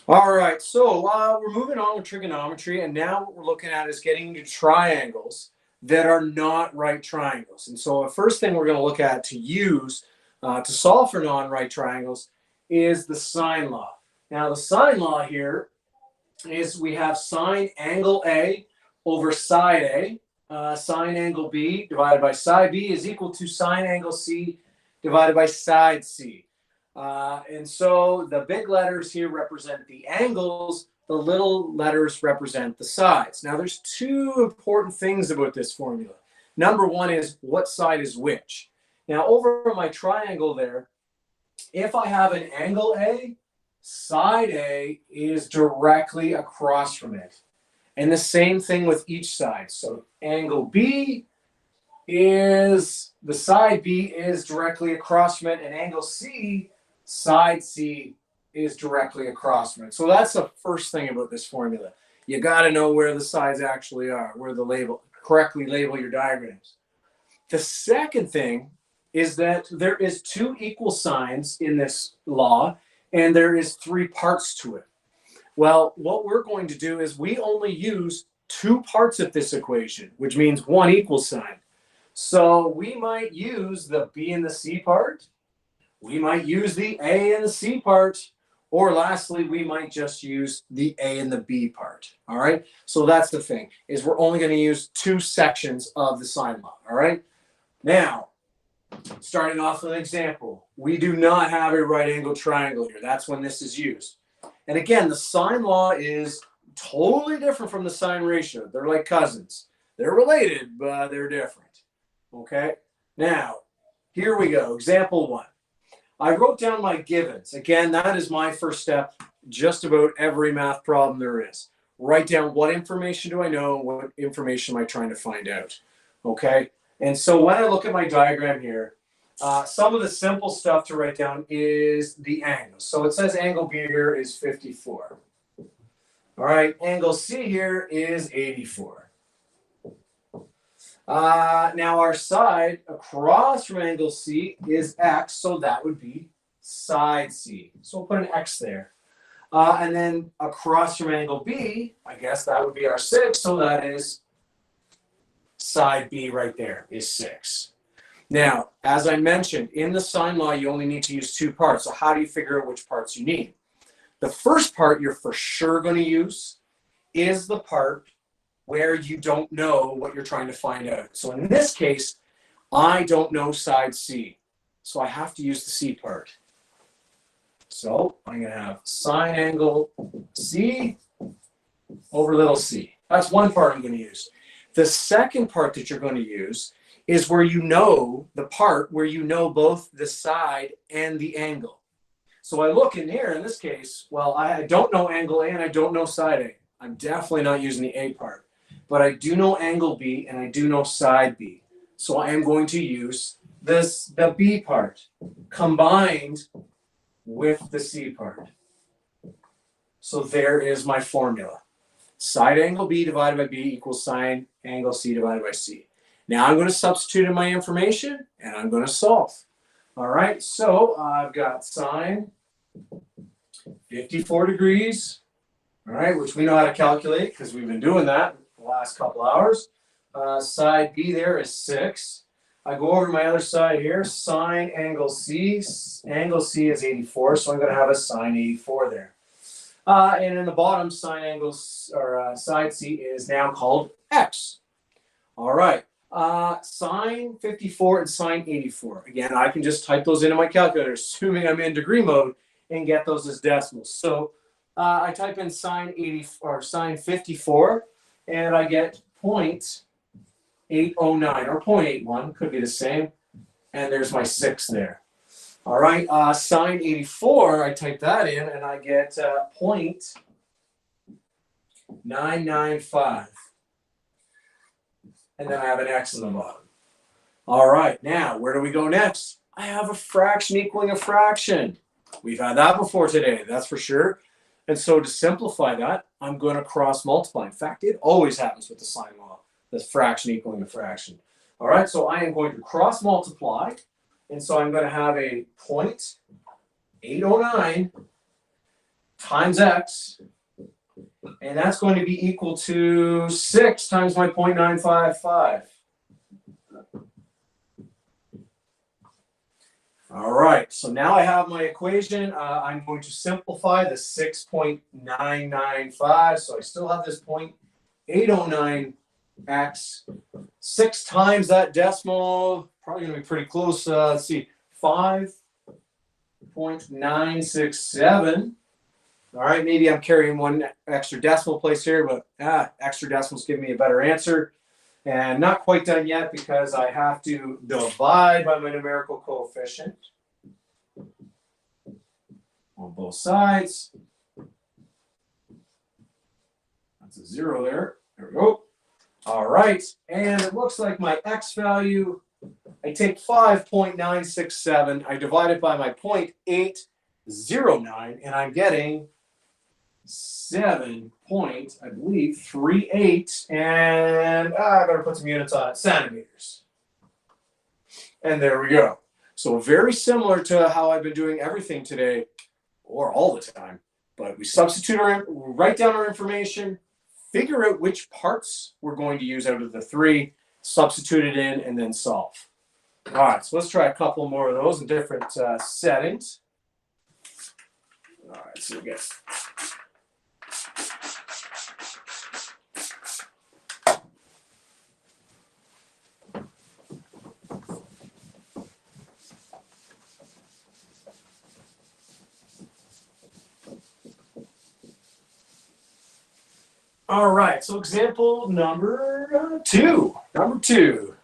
All right, so we're moving on with trigonometry, and now what we're looking at is getting into triangles that are not right triangles. And so the first thing we're going to look at to use to solve for non-right triangles is the sine law. Now, the sine law here is we have sine angle A over side A. Sine angle B divided by side B is equal to sine angle C divided by side C. And so the big letters here represent the angles, the little letters represent the sides. Now, there's two important things about this formula. Number one is what side is which. Now, over my triangle there, if I have an angle A, side A is directly across from it. And the same thing with each side. So angle B is, the side B is directly across from it, and angle C, side C, is directly across from it. So that's the first thing about this formula. You got to know where the sides actually are, where the label, correctly label your diagrams. The second thing is that there is two equal signs in this law, and there is three parts to it. Well, what we're going to do is we only use two parts of this equation, which means one equal sign. So we might use the B and the C part. We might use the A and the C part. Or lastly, we might just use the A and the B part. All right. So that's the thing, is we're only going to use two sections of the sine law. All right. Now, starting off with an example, we do not have a right angle triangle here. That's when this is used. And again, the sine law is totally different from the sine ratio. They're like cousins. They're related, but they're different. Okay? Now, here we go. Example one. I wrote down my givens. Again, that is my first step, just about every math problem there is. Write down what information do I know, what information am I trying to find out. Okay? And so when I look at my diagram here, some of the simple stuff to write down is the angle. So it says angle B here is 54. All right, angle C here is 84. Now our side across from angle C is X, so that would be side C. So we'll put an X there. And then across from angle B, I guess that would be our 6, so that is side B right there is 6. Now, as I mentioned, in the sine law, you only need to use two parts. So how do you figure out which parts you need? The first part you're for sure going to use is the part where you don't know what you're trying to find out. So in this case, I don't know side C. So I have to use the C part. So I'm going to have sine angle C over little c. That's one part I'm going to use. The second part that you're going to use is where you know the part where you know both the side and the angle. So I look in here, in this case, well, I don't know angle A and I don't know side A. I'm definitely not using the A part. But I do know angle B and I do know side B. So I am going to use the B part combined with the C part. So there is my formula. Side angle B divided by B equals sine angle C divided by C. Now I'm going to substitute in my information and I'm going to solve. All right, so I've got sine 54 degrees, all right, which we know how to calculate because we've been doing that the last couple hours. Side B there is 6. I go over to my other side here, sine angle C. Angle C is 84, so I'm going to have a sine 84 there. And in the bottom, sine angle or side C is now called X. All right. Sine 54 and sine 84. Again, I can just type those into my calculator, assuming I'm in degree mode, and get those as decimals. So I type in sine 80 or sine 54, and I get 0.809 or 0.81, could be the same. And there's my 6 there. All right, sine 84, I type that in, and I get 0.995. And then I have an X in the bottom. All right, now, where do we go next? I have a fraction equaling a fraction. We've had that before today, that's for sure. And so to simplify that, I'm going to cross multiply. In fact, it always happens with the sine law, the fraction equaling a fraction. All right, so I am going to cross multiply. And so I'm going to have a 0.809 times x, and that's going to be equal to 6 times my 0.955. All right, so now I have my equation. I'm going to simplify the 6.995. So I still have this 0.809x. 6 times that decimal, probably going to be pretty close. Let's see, 5.967. All right, maybe I'm carrying one extra decimal place here, but extra decimals give me a better answer. And not quite done yet because I have to divide by my numerical coefficient on both sides. That's a 0 there. There we go. All right, and it looks like my x value, I take 5.967, I divide it by my 0.809, and I'm getting 7.38, and I better put some units on it, centimeters. And there we go. So very similar to how I've been doing everything today, or all the time. But we substitute write down our information, figure out which parts we're going to use out of the 3, substitute it in, and then solve. All right, so let's try a couple more of those in different settings. All right, so we get all right, so example number 2.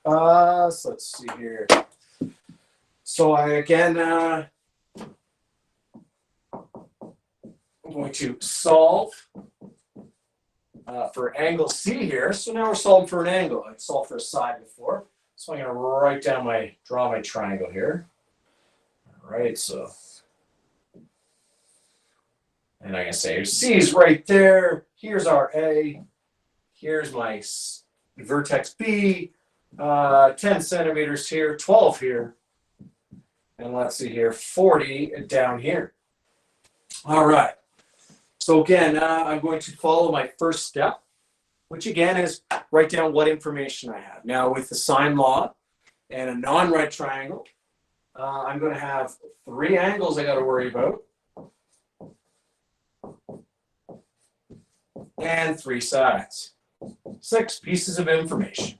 So let's see here. So I again, I'm going to solve for angle C here. So now we're solving for an angle. I solved for a side before. So I'm going to draw my triangle here. All right, so, and I'm going to say C is right there. Here's our A. Here's my vertex B. 10 centimeters here, 12 here. And let's see here, 40 down here. All right. So again, I'm going to follow my first step, which again is write down what information I have. Now with the sine law and a non-right triangle, I'm going to have 3 angles I got to worry about. And 3 sides. 6 pieces of information.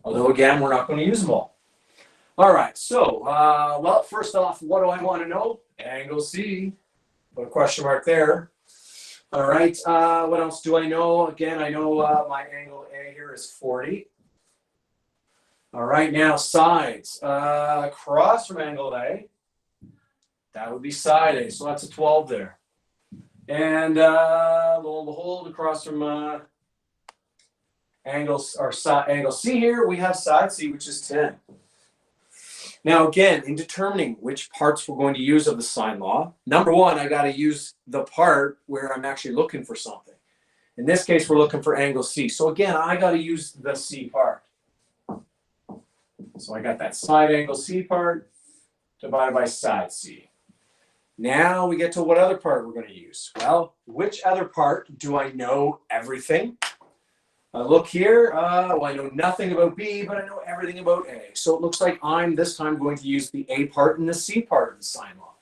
Although again, we're not going to use them all. All right, so, well, first off, what do I want to know? Angle C. Put a question mark there. All right, what else do I know? Again, I know my angle A here is 40. All right, now sides. Across from angle A, that would be side A, so that's a 12 there. And lo and behold, across from angle C here, we have side C, which is 10. Now, again, in determining which parts we're going to use of the sine law, number one, I got to use the part where I'm actually looking for something. In this case, we're looking for angle C. So again, I got to use the C part. So I got that side angle C part divided by side C. Now we get to what other part we're going to use. Well, which other part do I know everything? Look here, well, I know nothing about B, but I know everything about A. So it looks like I'm this time going to use the A part and the C part of the sine law.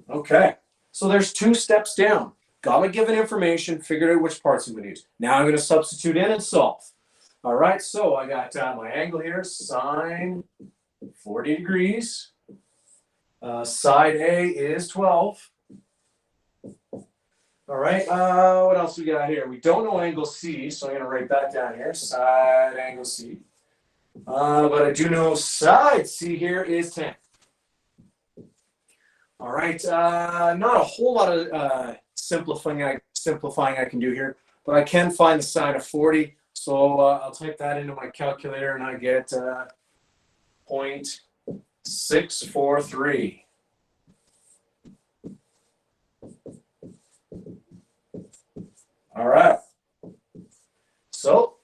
Okay, so there's 2 steps down. Got my given information, figured out which parts I'm going to use. Now I'm going to substitute in and solve. All right, so I got my angle here, sine 40 degrees. Side A is 12. All right, what else we got here? We don't know angle C, so I'm going to write that down here, side angle C. But I do know side C here is 10. All right, not a whole lot of simplifying I can do here, but I can find the sine of 40. So I'll type that into my calculator and I get 0.643. All right. So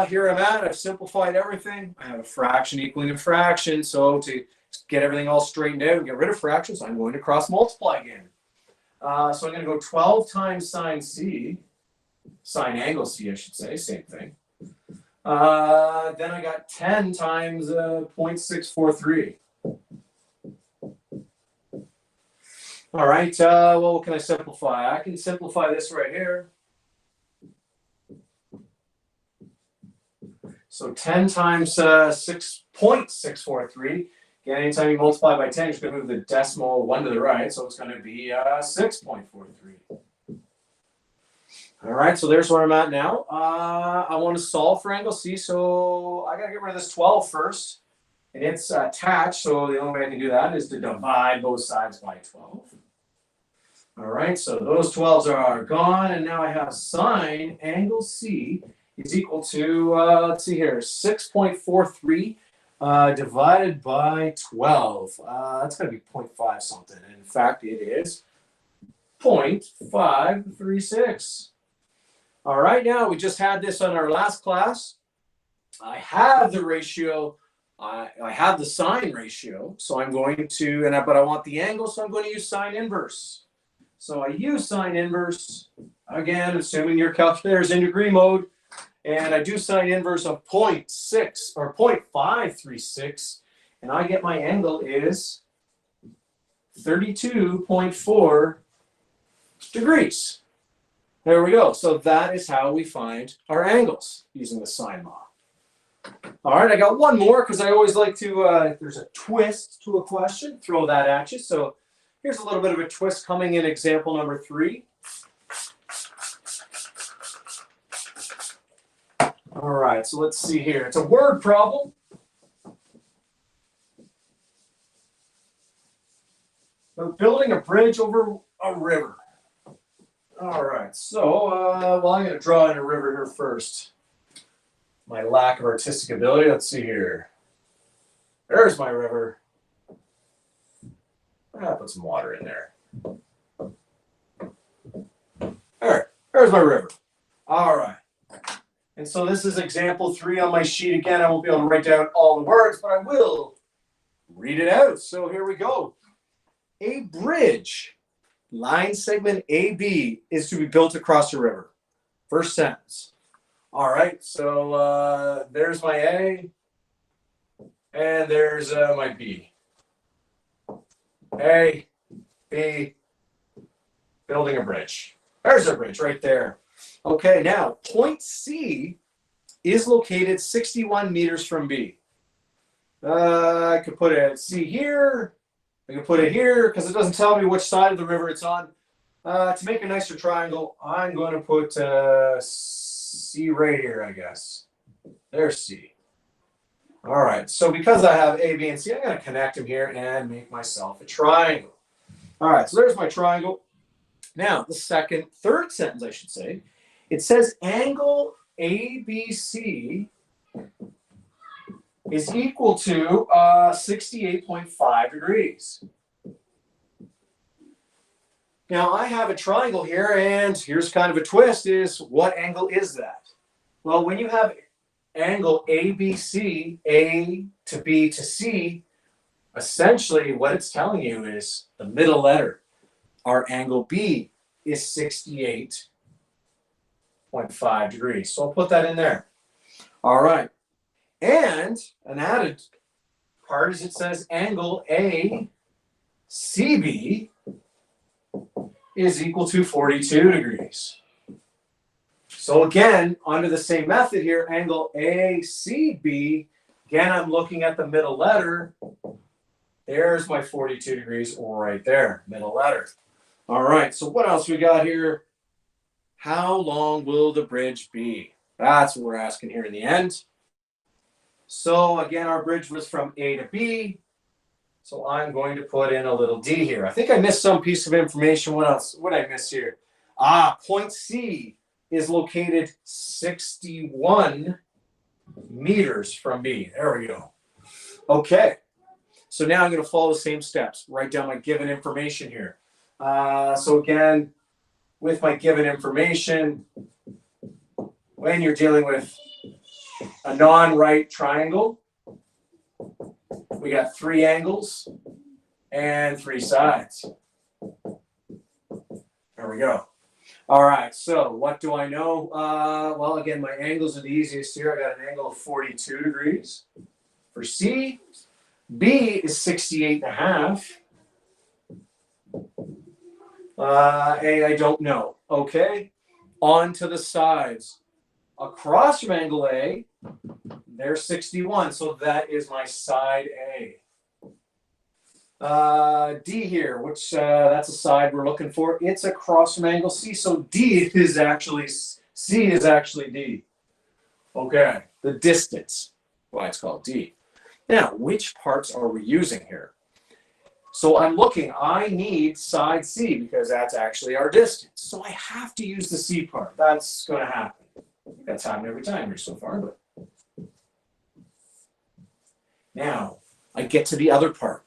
here I'm at. I've simplified everything. I have a fraction equaling a fraction. So to get everything all straightened out and get rid of fractions, I'm going to cross multiply again. So I'm going to go 12 times sine C, sine angle C, I should say, same thing. Then I got 10 times 0.643. All right, well, what can I simplify? I can simplify this right here. So 10 times 6.643. Again, anytime you multiply by 10, you're just going to move the decimal one to the right. So it's going to be 6.43. All right, so there's where I'm at now. I want to solve for angle C. So I got to get rid of this 12 first. And it's attached. So the only way I can do that is to divide both sides by 12. All right, so those 12s are gone. And now I have sine angle C is equal to, let's see here, 6.43 divided by 12. That's going to be 0.5 something. And in fact, it is 0.536. All right, now we just had this on our last class. I have the ratio. I have the sine ratio. So I'm going to, but I want the angle, so I'm going to use sine inverse. So I use sine inverse, again, assuming your calculator is in degree mode. And I do sine inverse of 0.6 or 0.536, and I get my angle is 32.4 degrees. There we go. So that is how we find our angles using the sine law. All right, I got one more because I always like to, if there's a twist to a question, throw that at you. So here's a little bit of a twist coming in example number 3. All right, so let's see here. It's a word problem. We're building a bridge over a river. All right, so, well, I'm going to draw in a river here first. My lack of artistic ability. Let's see here. There's my river. I'll put some water in there. All right, there's my river. All right. And so this is example 3 on my sheet. Again, I won't be able to write down all the words, but I will read it out. So here we go. A bridge, line segment AB, is to be built across a river. First sentence. All right, so there's my A, and there's my B. A, B, building a bridge. There's a bridge right there. Okay, now point C is located 61 meters from B. I could put a C here. I can put it here because it doesn't tell me which side of the river it's on. To make a nicer triangle, I'm going to put C right here, I guess. There's C. All right, so because I have A, B, and C, I'm going to connect them here and make myself a triangle. All right, so there's my triangle. Now, the third sentence, I should say, it says angle ABC is equal to 68.5 degrees. Now, I have a triangle here, and here's kind of a twist, is what angle is that? Well, when you have angle ABC, A to B to C, essentially what it's telling you is the middle letter. Our angle B is 68.5 degrees. So I'll put that in there. All right. And an added part is it says angle ACB is equal to 42 degrees. So again, under the same method here, angle ACB, again, I'm looking at the middle letter. There's my 42 degrees right there, middle letter. All right, so what else we got here? How long will the bridge be? That's what we're asking here in the end. So again, our bridge was from A to B. So I'm going to put in a little D here. I think I missed some piece of information. What else? What did I miss here? Point C is located 61 meters from B. There we go. Okay. So now I'm going to follow the same steps. Write down my given information here. So again, with my given information, when you're dealing with a non-right triangle, we got 3 angles and 3 sides. There we go. All right, so what do I know? Well, again, my angles are the easiest here. I got an angle of 42 degrees for C. B is 68.5. A, I don't know. Okay, on to the sides. Across from angle A, there's 61, so that is my side A. D here, which that's a side we're looking for. It's across from angle C, so D is actually C is actually D. Okay, the distance. Why it's called D. Now, which parts are we using here? So I'm looking. I need side C because that's actually our distance. So I have to use the C part. That's going to happen. That's happened every time here so far, but now I get to the other part.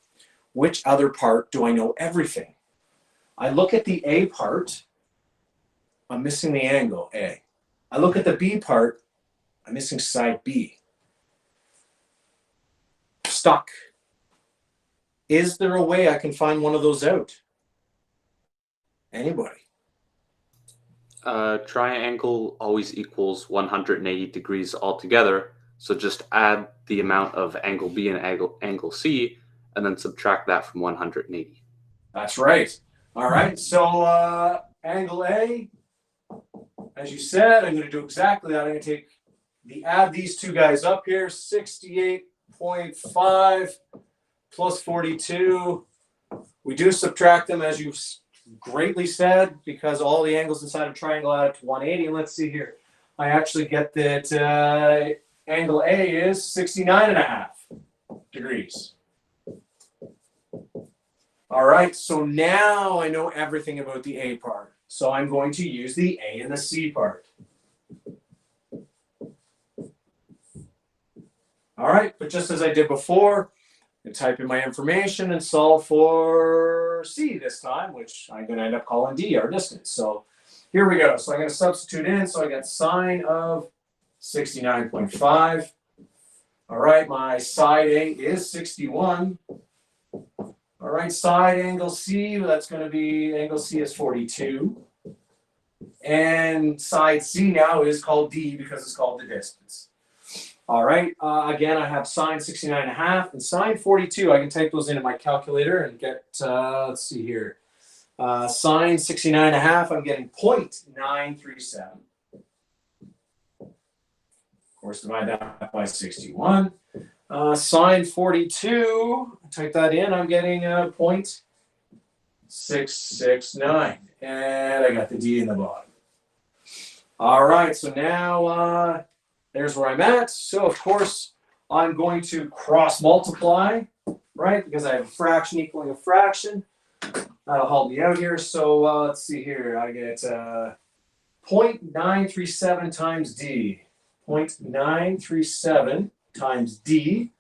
Which other part do I know everything? I look at the A part, I'm missing the angle A. I look at the B part, I'm missing side B. Stuck. Is there a way I can find one of those out? Anybody? Triangle always equals 180 degrees altogether, so just add the amount of angle B and angle C, and then subtract that from 180. That's right. All right, so angle A, as you said, I'm going to do exactly that. I'm going to add these two guys up here, 68.5 plus 42. We do subtract them, as you greatly said, because all the angles inside of a triangle add up to 180. And let's see here. I actually get that angle A is 69.5 degrees. All right, so now I know everything about the A part. So I'm going to use the A and the C part. All right, but just as I did before, I type in my information and solve for C this time, which I'm going to end up calling D, our distance. So here we go. So I'm going to substitute in. So I got sine of 69.5. All right, my side A is 61. All right, side angle C, that's going to be, angle C is 42. And side C now is called D because it's called the distance. All right, again, I have sine 69.5 and sine 42. I can type those into my calculator and get, let's see here. Sine 69.5, I'm getting 0.937. Of course, divide that by 61. Sine 42, type that in, I'm getting 0.669. And I got the D in the bottom. All right, so now there's where I'm at. So, of course, I'm going to cross multiply, right? Because I have a fraction equaling a fraction. That'll help me out here. So, let's see here. I get 0.937 times D. 0.937 times D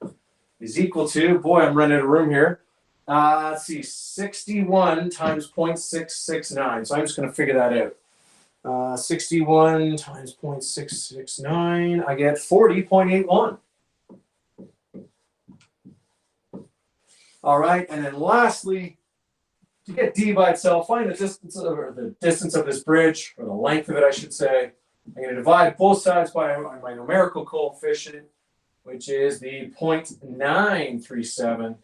is equal to, boy, I'm running out of room here. Let's see, 61 times 0.669. So I'm just going to figure that out. 61 times 0.669, I get 40.81. All right, and then lastly, to get D by itself, find the distance of this bridge, or the length of it, I should say. I'm going to divide both sides by my numerical coefficient, which is the 0.937.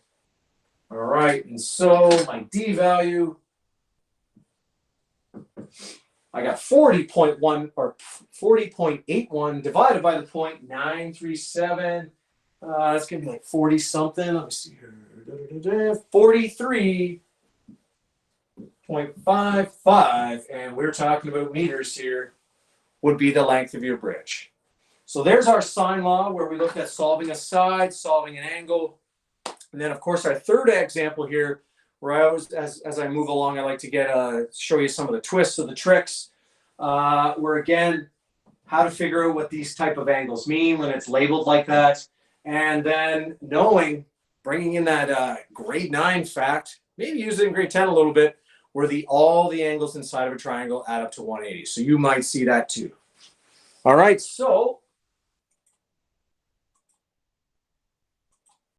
All right, and so my D value, I got 40.1 or 40.81 divided by the 0.937. That's going to be like 40 something. Let me see here. 43.55, and we're talking about meters here, would be the length of your bridge. So there's our sine law where we looked at solving a side, solving an angle. And then, of course, our third example here, where I was, as I move along, I like to show you some of the twists of the tricks, where, again, how to figure out what these type of angles mean when it's labeled like that. And then bringing in that grade 9 fact, maybe use it in grade 10 a little bit, where all the angles inside of a triangle add up to 180. So you might see that too. All right, so